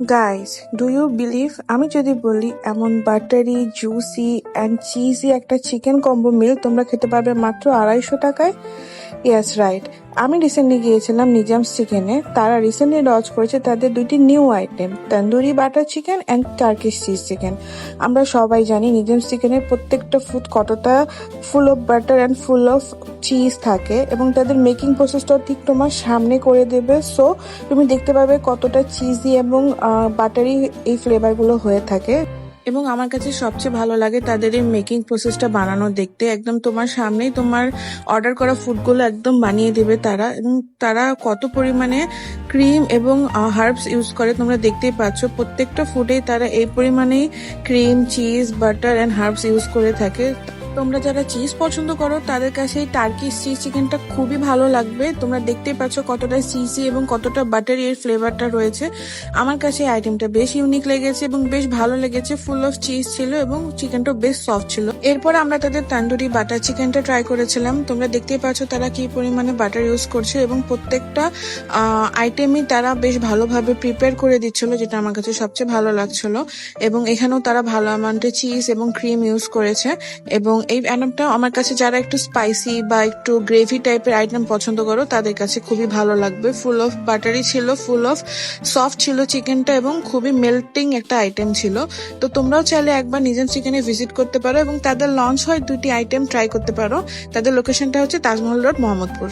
Guys, do you believe আমি যদি বলি এমন বাটারি জুসি অ্যান্ড চিজি একটা চিকেন কম্বো মিল তোমরা খেতে পারবে মাত্র 250 টাকায়? Yes, right. আমি রিসেন্টলি গিয়েছিলাম নিজামস চিকেনে। তারা রিসেন্টলি লঞ্চ করেছে তাদের দুইটি new item, tandoori butter chicken and Turkish cheese chicken. আমরা সবাই জানি নিজামস চিকেনের প্রত্যেকটা ফুড কতটা full of butter and full of cheese থাকে, এবং তাদের মেকিং প্রসেসটাও ঠিক তোমার সামনে করে দেবে। সো তুমি দেখতে পাবে কতটা চিজি এবং বাটারি এই ফ্লেভারগুলো হয়ে থাকে। এবং আমার কাছে সবচেয়ে ভালো লাগে তাদের এই মেকিং প্রসেসটা বানানো দেখতে। একদম তোমার সামনেই তোমার অর্ডার করা ফুডগুলো একদম বানিয়ে দেবে তারা, এবং তারা কত পরিমাণে ক্রিম এবং হার্বস ইউজ করে তোমরা দেখতেই পাচ্ছ। প্রত্যেকটা ফুডেই তারা এই পরিমাণেই cream, cheese, butter and herbs use করে থাকে। তোমরা যারা চিজ পছন্দ করো তাদের কাছে এই টার্কিশ চিজ চিকেনটা খুবই ভালো লাগবে। তোমরা দেখতেই পাচ্ছ কতটা চিজি এবং কতটা বাটারি এর ফ্লেভারটা রয়েছে। আমার কাছে এই আইটেমটা বেশ ইউনিক লেগেছে এবং বেশ ভালো লেগেছে। ফুল অফ চিজ ছিল এবং চিকেনটাও বেশ সফট ছিল। এরপর আমরা তাদের তান্দুরি বাটার চিকেনটা ট্রাই করেছিলাম। তোমরা দেখতেই পাচ্ছ তারা কি পরিমাণে বাটার ইউজ করছে এবং প্রত্যেকটা আইটেমই তারা বেশ ভালোভাবে প্রিপেয়ার করে দিচ্ছিল, যেটা আমার কাছে সবচেয়ে ভালো লাগছিল। এবং এখানেও তারা ভালো অ্যামাউন্টে চিজ এবং ক্রিম ইউজ করেছে। এবং এই আইটেমটা আমার কাছে যারা একটু স্পাইসি বা একটু গ্রেভি টাইপের আইটেম পছন্দ করো তাদের কাছে খুবই ভালো লাগবে। ফুল অফ বাটারি ছিল, ফুল অফ সফট ছিল চিকেনটা এবং খুবই মেল্টিং একটা আইটেম ছিল। তো তোমরাও চাইলে একবার নিজাম চিকেনে ভিজিট করতে পারো এবং তাদের লঞ্চ হয় দুটি আইটেম ট্রাই করতে পারো। তাদের লোকেশনটা হচ্ছে তাজমহল রোড, মোহাম্মদপুর।